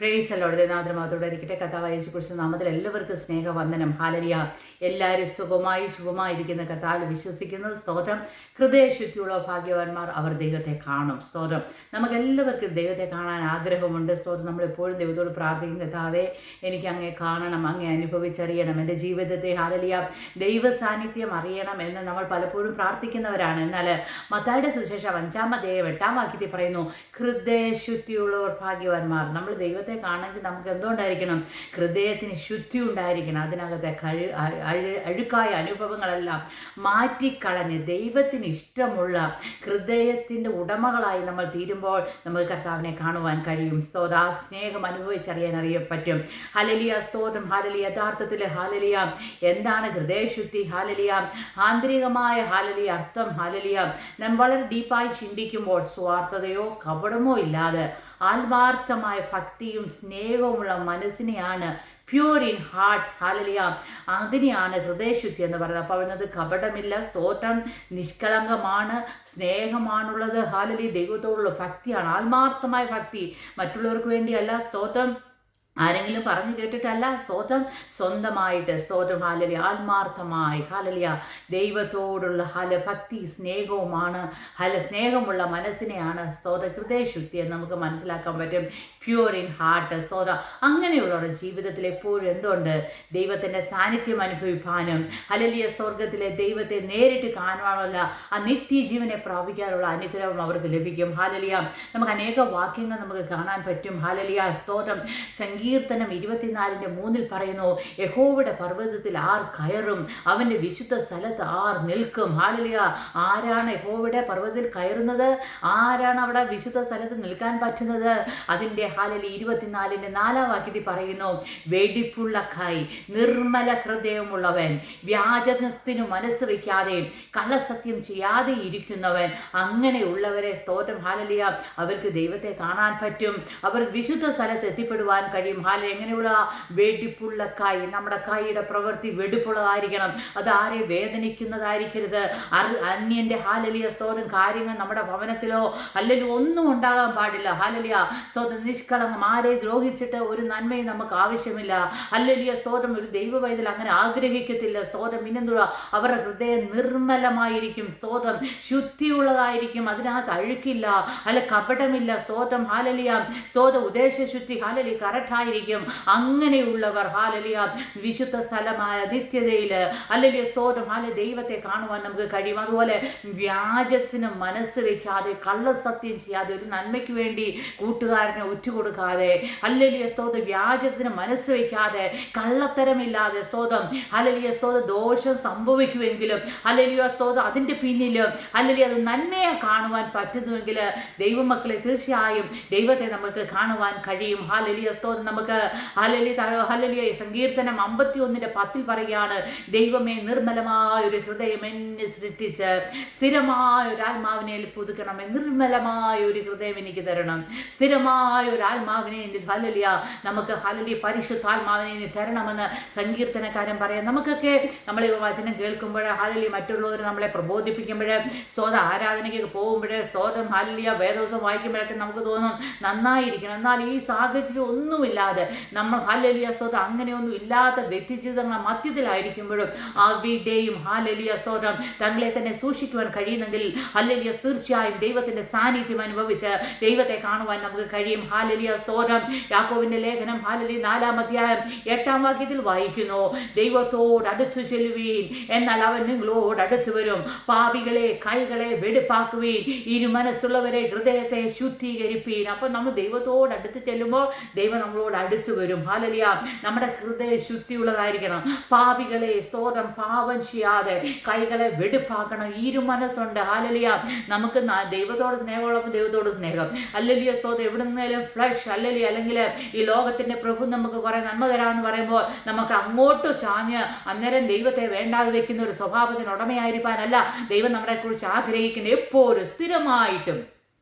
Praise Lord ദൈവനാമത്തോടെ ഇരിക്കട്ടെ. കർത്താവായ യേശുക്രിസ്തു നാമത്തിൽ എല്ലാവർക്കും സ്നേഹവന്ദനം. ഹല്ലേലൂയ. എല്ലാവരും ശുഭമായിരിക്കുന്ന കർത്താവിൽ വിശ്വസിക്കുന്നത്. സ്തോത്രം. ഹൃദയശുദ്ധിയുള്ള ഭാഗ്യവാന്മാർ, അവർ ദൈവത്തെ കാണും. സ്തോത്രം. നമുക്കെല്ലാവർക്കും ദൈവത്തെ കാണാൻ ആഗ്രഹമുണ്ട്. സ്തോത്രം. നമ്മളെപ്പോഴും ദൈവത്തോട് പ്രാർത്ഥിക്കും, കർത്താവേ എനിക്ക് അങ്ങേ കാണണം, അങ്ങേ അനുഭവിച്ചറിയണം, എൻ്റെ ജീവിതത്തെ ഹല്ലേലൂയ ദൈവ സാന്നിധ്യം അറിയണം എന്ന് നമ്മൾ പലപ്പോഴും പ്രാർത്ഥിക്കുന്നവരാണ്. എന്നാൽ മത്തായിയുടെ സുവിശേഷം 5-8 പറയുന്നു, ഹൃദയശുദ്ധിയുള്ളവർ ഭാഗ്യവാന്മാർ. നമ്മൾ ദൈവത്തെ കാണണമെങ്കിൽ നമുക്ക് എന്തുകൊണ്ടായിരിക്കണം? ഹൃദയത്തിന് ശുദ്ധി ഉണ്ടായിരിക്കണം. അതിനകത്തെ അഴുക്കായ അനുഭവങ്ങളെല്ലാം മാറ്റിക്കളഞ്ഞ് ദൈവത്തിന് ഇഷ്ടമുള്ള ഹൃദയത്തിൻ്റെ ഉടമകളായി നമ്മൾ തീരുമ്പോൾ നമുക്ക് കർത്താവിനെ കാണുവാൻ കഴിയും. സ്തോത്രം. ആ സ്നേഹം അനുഭവിച്ചറിയാൻ പറ്റും. ഹല്ലേലൂയ. സ്തോത്രം. ഹല്ലേലൂയ. യഥാർത്ഥത്തിൽ ഹല്ലേലൂയ എന്താണ് ഹൃദയശുദ്ധി? ഹല്ലേലൂയ ആന്തരികമായ ഹല്ലേലൂയ അർത്ഥം. ഹല്ലേലൂയ നാം വളരെ ഡീപ്പായി ചിന്തിക്കുമ്പോൾ സ്വാർത്ഥതയോ കപടമോ ഇല്ലാതെ ആത്മാർത്ഥമായ ഭക്തിയും സ്നേഹവുമുള്ള മനസ്സിനെയാണ് പ്യൂർ ഇൻ ഹാർട്ട്. ഹല്ലേലൂയ അതിനെയാണ് ഹൃദയശുദ്ധി എന്ന് പറയുന്നത്. അപ്പോൾ അവനത് കപടമില്ല. സ്തോത്രം. നിഷ്കളങ്കമാണ്, സ്നേഹമാണുള്ളത്. ഹല്ലേലൂയ ദൈവത്തോടുള്ള ഭക്തിയാണ്, ആത്മാർത്ഥമായ ഭക്തി. മറ്റുള്ളവർക്ക് വേണ്ടിയല്ല. സ്തോത്രം. ആരെങ്കിലും പറഞ്ഞു കേട്ടിട്ടല്ല. സ്തോത്രം. സ്വന്തമായിട്ട്. സ്തോത്രം. ഹല്ലേലൂയ ആത്മാർത്ഥമായി ഹല്ലേലൂയ ദൈവത്തോടുള്ള ഭക്തി സ്നേഹവുമാണ്. സ്നേഹമുള്ള മനസ്സിനെയാണ് സ്തോത്രം ഹൃദയശുദ്ധി എന്ന് നമുക്ക് മനസ്സിലാക്കാൻ പറ്റും. Pure in heart. സ്തോത്രം. അങ്ങനെയുള്ളവരുടെ ജീവിതത്തിൽ എപ്പോഴും എന്തുണ്ട്? ദൈവത്തിൻ്റെ സാന്നിധ്യം അനുഭവിക്കാനും ഹല്ലേലൂയ സ്വർഗത്തിലെ ദൈവത്തെ നേരിട്ട് കാണുവാനുള്ള ആ നിത്യജീവനെ പ്രാപിക്കാനുള്ള അനുഗ്രഹം അവർക്ക് ലഭിക്കും. ഹല്ലേലൂയ നമുക്ക് അനേക വാക്യങ്ങൾ നമുക്ക് കാണാൻ പറ്റും. ഹല്ലേലൂയ സ്തോത്രം. സങ്കീർത്തനം 24:3 പറയുന്നു, യഹോവയുടെ പർവ്വതത്തിൽ ആർ കയറും, അവൻ്റെ വിശുദ്ധ സ്ഥലത്ത് ആർ നിൽക്കും. ഹല്ലേലൂയ ആരാണ് യഹോവയുടെ പർവ്വതത്തിൽ കയറുന്നത്? ആരാണ് അവിടെ വിശുദ്ധ സ്ഥലത്ത് നിൽക്കാൻ പറ്റുന്നത്? അതിൻ്റെ ഹല്ലേലൂയ 24:4 പറയുന്നു, വെടിപ്പുള്ള കൈ, നിർമ്മല ഹൃദയമുള്ളവൻ, വ്യാജത്തിന് മനസ്സ് വയ്ക്കാതെ കള്ളസത്യം ചെയ്യാതെ ഇരിക്കുന്നവൻ. അങ്ങനെയുള്ളവരെ സ്തോത്രം ഹല്ലേലൂയ അവർക്ക് ദൈവത്തെ കാണാൻ പറ്റും. അവർ വിശുദ്ധ സ്ഥലത്ത് എത്തിപ്പെടുവാൻ കഴിയും. എങ്ങനെയുള്ള വെടിപ്പുള്ള കൈ. നമ്മുടെ കൈയുടെ പ്രവൃത്തി വെടിപ്പുള്ളതായിരിക്കണം. അതാരെ വേദനിക്കുന്നതായിരിക്കരുത്. അന്യന്റെ ഹല്ലേലൂയ സ്തോത്രം കാര്യങ്ങൾ നമ്മുടെ ഭവനത്തിലോ അല്ലെങ്കിൽ ഒന്നും ഉണ്ടാകാൻ പാടില്ല. ഹല്ലേലൂയ സ്തോത്രം. നിഷ്കളങ്കം. ആരെ ദ്രോഹിച്ചിട്ട് ഒരു നന്മയും നമുക്ക് ആവശ്യമില്ല. ഹല്ലേലൂയ സ്തോത്രം. ഒരു ദൈവ പൈതൽ അങ്ങനെ ആഗ്രഹിക്കത്തില്ല. സ്തോത്രം. പിന്നെന്തുവാ? അവരുടെ ഹൃദയം നിർമ്മലമായിരിക്കും. സ്തോത്രം. ശുദ്ധിയുള്ളതായിരിക്കും. അതിനകത്ത് അഴുക്കില്ല, അല്ല കപടമില്ല. സ്തോത്രം. ഹല്ലേലൂയ സ്തോത്രം. ഉദ്ദേശശുദ്ധി ഹല്ലേലൂയ കറക്റ്റായിരിക്കും. അങ്ങനെയുള്ളവർ ഹല്ലേലൂയ വിശുദ്ധ സ്ഥലമായ നിത്യതയിൽ ഹല്ലേലൂയ സ്തോത്രം ഹല്ലേലൂയ ദൈവത്തെ കാണുവാൻ നമുക്ക് കഴിയും. അതുപോലെ വ്യാജത്തിന് മനസ്സ് വയ്ക്കാതെ കള്ളസത്യം ചെയ്യാതെ ഒരു നന്മയ്ക്ക് വേണ്ടി കൂട്ടുകാരനെ ഉറ്റുകൊടുക്കാതെ ഹല്ലേലൂയ സ്തോത്രം വ്യാജത്തിന് മനസ്സ് വയ്ക്കാതെ കള്ളത്തരമില്ലാതെ സ്തോത്രം ഹല്ലേലൂയ സ്തോത്രം ദോഷം സംഭവിക്കുമെങ്കിലും ഹല്ലേലൂയ സ്തോത്രം അതിൻ്റെ പിന്നിലും ഹല്ലേലൂയ അത് നന്മയെ കാണുവാൻ പറ്റുന്നുവെങ്കിൽ ദൈവമക്കളെ തീർച്ചയായും ദൈവത്തെ നമുക്ക് കാണുവാൻ കഴിയും. ഹല്ലേലൂയ സ്തോത്രം. നമുക്ക് ഹല്ലേലൂയ സങ്കീർത്തനം 51:10 പറയുകയാണ്, ദൈവമേ നിർമ്മലമായ ഒരു ഹൃദയം എന്നെ സൃഷ്ടിച്ച് സ്ഥിരമായ ഒരു ആത്മാവിനെ പുതുക്കണമേ. നിർമ്മലമായ ഒരു ഹൃദയം എനിക്ക് തരണം. സ്ഥിരമായ ഒരു ആത്മാവിനെ ഹല്ലേലൂയ നമുക്ക് ഹല്ലേലൂയ പരിശുദ്ധാത്മാവിനെ തരണമെന്ന് സങ്കീർത്തനക്കാരൻ പറയാം. നമുക്കൊക്കെ നമ്മൾ വചനം കേൾക്കുമ്പോൾ ഹല്ലേലൂയ മറ്റുള്ളവർ നമ്മളെ പ്രബോധിപ്പിക്കുമ്പോൾ സ്തോത്ര ആരാധനയ്ക്ക് പോകുമ്പോൾ സ്തോത്രം ഹല്ലേലൂയ വേദോസം വായിക്കുമ്പോഴൊക്കെ നമുക്ക് തോന്നും നന്നായിരിക്കണം. എന്നാൽ ഈ സാഹചര്യം ഒന്നുമില്ലാതെ നമ്മൾ ഹല്ലേലൂയ സ്തോത്രം അങ്ങനെയൊന്നും ഇല്ലാത്ത വ്യക്തിജീവിതങ്ങളുടെ മധ്യത്തിലായിരിക്കുമ്പോഴും അവിടെയും ഹല്ലേലൂയ സ്തോത്രം തങ്ങളെ തന്നെ സൂക്ഷിക്കുവാൻ കഴിയുന്നെങ്കിൽ ഹല്ലേലൂയ തീർച്ചയായും ദൈവത്തിൻ്റെ സാന്നിധ്യം അനുഭവിച്ച് ദൈവത്തെ കാണുവാൻ നമുക്ക് കഴിയും. ഹല്ലേലൂയ സ്തോത്രം. യാക്കോബിന്റെ ലേഖനം ഹല്ലേലൂയ 4-8 വായിക്കുന്നു, ദൈവത്തോട് അടുത്തു ചെല്ലുവീൻ, എന്നാൽ അവൻ നിങ്ങളോട് അടുത്തു വരും. പാപികളെ കൈകളെ വെടിപ്പാക്കുവീൻ, ഇരുമനസ്സുള്ളവരെ ഹൃദയത്തെ ശുദ്ധീകരിപ്പീൻ. അപ്പം നമ്മൾ ദൈവത്തോട് അടുത്ത് ചെല്ലുമ്പോൾ ദൈവം നമ്മളോട് അടുത്തു വരും. ഹല്ലേലൂയ നമ്മുടെ ഹൃദയ ശുദ്ധിയുള്ളതായിരിക്കണം. പാപികളെ സ്തോത്രം പാപം ചെയ്യാതെ കൈകളെ വെടിപ്പാക്കണം. ഇരുമനസ്സുണ്ട്. ഹല്ലേലൂയ നമുക്ക് ദൈവത്തോട് സ്നേഹമുള്ളപ്പോൾ ദൈവത്തോട് സ്നേഹം. ഹല്ലേലൂയ സ്തോത്രം. എവിടെ നിന്നാലും ഫ്ലഷ് ഹല്ലേലൂയ അല്ലെങ്കിൽ ഈ ലോകത്തിൻ്റെ പ്രഭു നമുക്ക് കുറേ നന്മ തരാമെന്ന് പറയുമ്പോൾ നമുക്ക് അങ്ങോട്ട് ചാഞ്ഞ് അന്നേരം ദൈവത്തെ വേണ്ടാതെ വെക്കുന്ന ഒരു സ്വഭാവത്തിന് ഉടമയായിരിക്കാനല്ല ദൈവം നമ്മളെക്കുറിച്ച് ആഗ്രഹിക്കുന്ന. എപ്പോഴും സ്ഥിരമായിട്ടും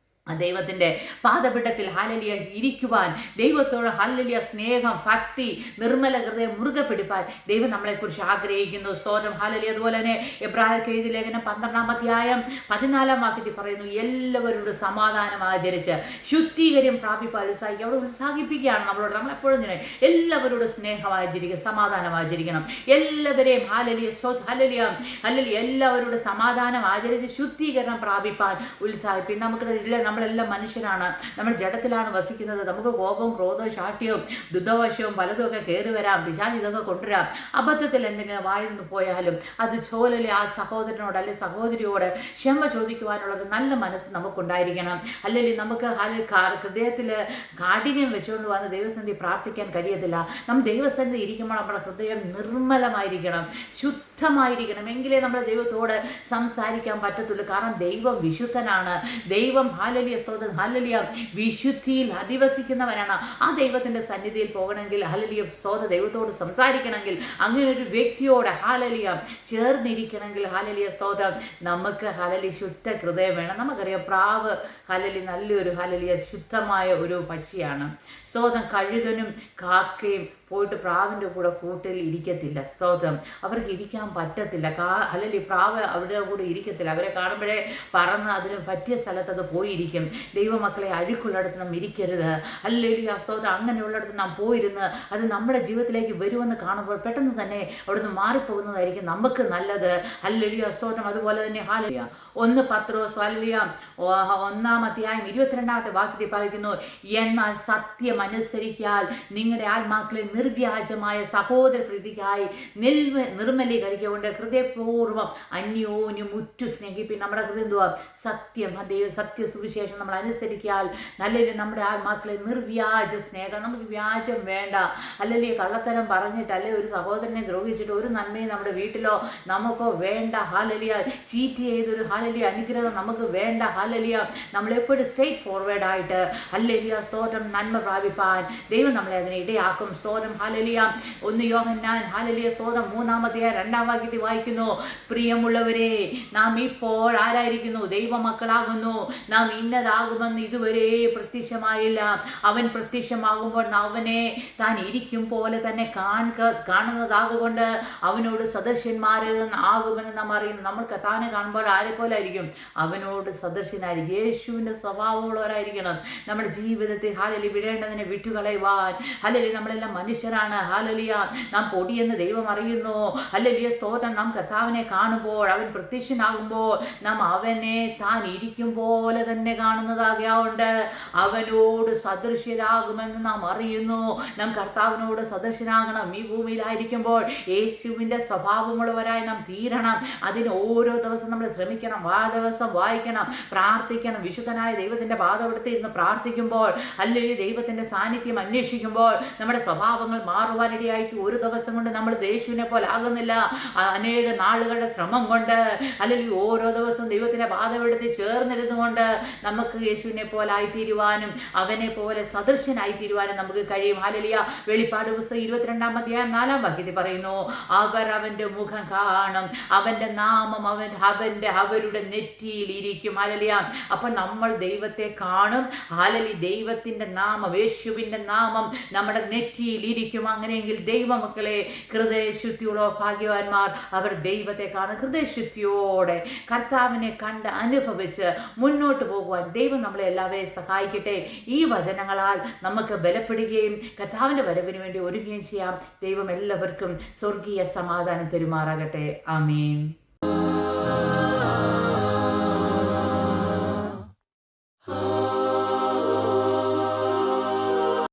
ദൈവത്തിൻ്റെ പാദപീഠത്തിൽ ഹല്ലേലൂയ ഇരിക്കുവാൻ, ദൈവത്തോട് ഹല്ലേലൂയ സ്നേഹം, ഭക്തി, നിർമ്മല ഹൃദയം മുറുകെ പിടിപ്പാൻ ദൈവം നമ്മളെക്കുറിച്ച് ആഗ്രഹിക്കുന്നു. സ്തോത്രം, ഹല്ലേലൂയ. അതുപോലെ തന്നെ എബ്രായർക്ക് എഴുതിയ ലേഖനം 12-ാം അധ്യായം 14-ാം വാക്യത്തിൽ പറയുന്നു, എല്ലാവരോട് സമാധാനം ആചരിച്ച് ശുദ്ധീകര്യം പ്രാപിപ്പാൻ ഉത്സാഹിക്കുക. അവിടെ ഉത്സാഹിപ്പിക്കുകയാണ് നമ്മളോട്. നമ്മളെപ്പോഴും ഇങ്ങനെ എല്ലാവരോടും സ്നേഹം ആചരിക്കുക, സമാധാനം ആചരിക്കണം. എല്ലാവരെയും ഹല്ലേലൂയ ഹല്ലേലൂയ ഹല്ലേലൂയ എല്ലാവരോടും സമാധാനം ആചരിച്ച് ശുദ്ധീകരണം പ്രാപിപ്പാൻ ഉത്സാഹിപ്പിക്കും. നമുക്കിതില്ല, നമ്മളെല്ലാം മനുഷ്യരാണ്, നമ്മൾ ജഡത്തിലാണ് വസിക്കുന്നത്. നമുക്ക് കോപവും ക്രോധവും ശാഠ്യവും ദുർദോഷവും പലതും ഒക്കെ കയറി വരാം, പിശാച് ഇതൊക്കെ കൊണ്ടുവരാം. അബദ്ധത്തിൽ എന്തെങ്കിലും വായിൽ നിന്ന് പോയാലും അത് ചോലലെ ആ സഹോദരനോട് അല്ലെ സഹോദരിയോട് ക്ഷമ ചോദിക്കുവാനുള്ളൊരു നല്ല മനസ്സ് നമുക്കുണ്ടായിരിക്കണം. അല്ലെങ്കിൽ നമുക്ക് ഹൃദയത്തിൽ കാഠിന്യം വെച്ചുകൊണ്ട് വന്ന് ദൈവസന്നിധി പ്രാർത്ഥിക്കാൻ കഴിയത്തില്ല. നമ്മൾ ദൈവസന്നിധി ഇരിക്കുമ്പോൾ നമ്മുടെ ഹൃദയം നിർമ്മലമായിരിക്കണം, ശുദ്ധമായിരിക്കണം. എങ്കിലേ നമ്മൾ ദൈവത്തോട് സംസാരിക്കാൻ പറ്റത്തുള്ളൂ. കാരണം ദൈവം വിശുദ്ധനാണ്. ദൈവം ഹല്ലേലൂയ സ്തോത്രം ഹല്ലേലൂയ വിശുദ്ധിയിൽ അധിവസിക്കുന്നവനാണ്. ആ ദൈവത്തിൻ്റെ സന്നിധിയിൽ പോകണമെങ്കിൽ, ഹല്ലേലൂയ സ്തോത്രം ദൈവത്തോട് സംസാരിക്കണമെങ്കിൽ, അങ്ങനെ ഒരു വ്യക്തിയോട് ഹല്ലേലൂയ ചേർന്നിരിക്കണമെങ്കിൽ, ഹല്ലേലൂയ സ്തോത്രം നമുക്ക് ഹല്ലേലൂയ ശുദ്ധ ഹൃദയം വേണം. നമുക്കറിയാം, പ്രാവ് ഹല്ലേലൂയ നല്ലൊരു ഹല്ലേലൂയ ശുദ്ധമായ ഒരു പക്ഷിയാണ്. സ്തോത്രം, കഴുകനും കാക്കയും പോയിട്ട് പ്രാവിൻ്റെ കൂടെ കൂട്ടിൽ ഇരിക്കത്തില്ല. സ്തോത്രം, അവർക്ക് ഇരിക്കാൻ പറ്റത്തില്ല. ഹല്ലേലൂയ പ്രാവ് അവരുടെ കൂടെ ഇരിക്കത്തില്ല. അവരെ കാണുമ്പോഴേ പറന്ന് അതിന് പറ്റിയ സ്ഥലത്ത് അത് പോയിരിക്കും. ദൈവമക്കളെ, അഴുക്കുള്ളിടത്ത് നാം ഇരിക്കരുത്. ഹല്ലേലൂയ സ്തോത്രം. അങ്ങനെയുള്ളിടത്ത് നാം പോയിരുന്ന് അത് നമ്മുടെ ജീവിതത്തിലേക്ക് വരുമെന്ന് കാണുമ്പോൾ പെട്ടെന്ന് തന്നെ അവിടുന്ന് മാറിപ്പോകുന്നതായിരിക്കും നമുക്ക് നല്ലത്. ഹല്ലേലൂയ സ്തോത്രം. അതുപോലെ തന്നെ ഹല്ലേലൂയ 1 പത്രോസ് ഹല്ലേലൂയ 1-ാം അധ്യായം 22-ാമത്തെ വാക്യത്തിൽ പറയുന്നു, എന്നാൽ സത്യം അനുസരിക്കാൽ നിങ്ങളുടെ ആത്മാക്കളെ നിർവ്യാജമായ സഹോദര പ്രീതിക്കായി നിർമ്മലീകരിക്കൊണ്ട് ഹൃദയപൂർവ്വം അന്യോന്യം ഉറ്റു സ്നേഹിപ്പിൻ. നമ്മുടെ ഹൃദയം എന്തുവാ? സത്യം, സത്യ സുവിശേഷം നമ്മൾ അനുസരിക്കാൽ അല്ലെങ്കിൽ നമ്മുടെ ആത്മാക്കളെ നിർവ്യാജ സ്നേഹം. നമുക്ക് വ്യാജം വേണ്ട. അല്ലെങ്കിൽ കള്ളത്തരം പറഞ്ഞിട്ട് അല്ലെ ഒരു സഹോദരനെ ദ്രോഹിച്ചിട്ട് ഒരു നന്മയും നമ്മുടെ വീട്ടിലോ നമുക്കോ വേണ്ട. ഹല്ലേലൂയ ചീറ്റ് ചെയ്തൊരു ഹല്ലേലൂയ അനുഗ്രഹം നമുക്ക് വേണ്ട. ഹല്ലേലൂയ നമ്മളെപ്പോഴും സ്ട്രെയിറ്റ് ഫോർവേഡായിട്ട് ഹല്ലേലൂയ സ്തോത്രം നന്മ പ്രാപിപ്പാൻ ദൈവം നമ്മളെ അതിനെ ഇടയാക്കും. സ്തോത്രം ഹല്ലേലൂയ. 1 യോഹന്നാൻ ഹല്ലേലൂയ സ്തോത്രം 3-ാം അധ്യായം 2-ാം വാക്യത്തിൽ വായിക്കുന്നു, പ്രിയമുള്ളവരെ, നാം ഇപ്പോൾ ആരായിരിക്കുന്നു? ദൈവമക്കളാകുന്നു. നാം ഇന്നതാകുമെന്ന് ഇതുവരെ പ്രത്യക്ഷമായില്ല. അവൻ പ്രത്യക്ഷമാകുമ്പോൾ അവനെ താൻ ഇരിക്കും പോലെ തന്നെ കാണുന്നതാകൊണ്ട് അവനോട് സദൃശ്യന്മാരാകുമെന്ന് നാം അറിയുന്നു. നമ്മൾ കർത്താവിനെ കാണുമ്പോൾ ആരെ പോലെ ആയിരിക്കും? അവനോട് സദൃശ്യനായിരിക്കും. യേശുവിൻ്റെ സ്വഭാവമുള്ളവരായിരിക്കണം നമ്മുടെ ജീവിതത്തിൽ. ഹല്ലേലൂയ വിടേണ്ടതിനെ വിട്ടുകളയുവാൻ. ഹല്ലേലൂയ നമ്മളെല്ലാം മനുഷ്യരാണ്. ഹല്ലേലൂയ നാം പൊടിയെന്ന് ദൈവം അറിയുന്നു. ഹല്ലേലൂയ സ്തോത്രം. നാം കർത്താവിനെ കാണുമ്പോൾ, അവൻ പ്രത്യക്ഷനാകുമ്പോൾ നാം അവനെ താൻ ഇരിക്കും പോലെ തന്നെ കാണുന്നതാകൊണ്ട് അവനോട് സദൃശ്യരാകുമെന്ന് നാം അറിയുന്നു. നാം കർത്താവിനോട് സദൃശ്യനാകണം. ഈ ഭൂമിയിലായിരിക്കുമ്പോൾ യേശുവിൻ്റെ സ്വഭാവമുള്ളവരായി നാം തീരണം. അതിന് ഓരോ ദിവസം നമ്മൾ ശ്രമിക്കണം. ദിവസം വായിക്കണം, പ്രാർത്ഥിക്കണം. വിശുദ്ധനായ ദൈവത്തിൻ്റെ പാദപീഠത്തിൽ ഇരുന്ന് പ്രാർത്ഥിക്കുമ്പോൾ, അല്ലെങ്കിൽ ദൈവത്തിൻ്റെ സാന്നിധ്യം അന്വേഷിക്കുമ്പോൾ നമ്മുടെ സ്വഭാവങ്ങൾ മാറുവാനിടയായിട്ട് ഒരു ദിവസം കൊണ്ട് നമ്മൾ യേശുവിനെ പോലെ ആകുന്നില്ല. അനേക നാളുകളുടെ ശ്രമം കൊണ്ട് അല്ലെങ്കിൽ ഓരോ ദിവസവും ദൈവത്തിൻ്റെ പാദപീഠത്തിൽ ചേർന്നിരുന്നു കൊണ്ട് നമുക്ക് യേശുവിനെ പോലെ ആയിത്തീരുവാനും അവനെ പോലെ സദൃശ്യനായിത്തീരുവാനും നമുക്ക് കഴിയും. ഹല്ലേലൂയ. വെളിപ്പാട് പുസ്തകം 22-ാം അധ്യായം 4-ാം വാക്യത്തിൽ പറയുന്നു, അവർ അവൻ്റെ മുഖം കാണും, അവൻ്റെ നാമം അവരുടെ നെറ്റിയിൽ ഇരിക്കും. ഹല്ലേലൂയ. അപ്പം നമ്മൾ ദൈവത്തെ കാണും. ഹല്ലേലൂയ. ദൈവത്തിൻ്റെ നാമം, യേശുവിൻ്റെ നാമം നമ്മുടെ നെറ്റിയിൽ ഇരിക്കും. അങ്ങനെയെങ്കിൽ ദൈവമക്കളെ, ഹൃദയശുദ്ധിയുള്ള ഭാഗ്യവാന്മാർ, അവർ ദൈവത്തെ കാണും. ഹൃദയശുദ്ധിയോടെ കർത്താവിനെ കണ്ട് അനുഭവിച്ച് മുന്നോട്ട് പോകുവാൻ ദൈവം നമ്മളെ എല്ലാവരെയും സഹായിക്കട്ടെ. ഈ വചനങ്ങളാൽ നമുക്ക് ബലപ്പെടുകയും കർത്താവിൻ്റെ വരവിന് വേണ്ടി ഒരുങ്ങുകയും ചെയ്യാം. ദൈവം എല്ലാവർക്കും സ്വർഗീയ സമാധാനം തരുമാറാകട്ടെ. ആമേൻ.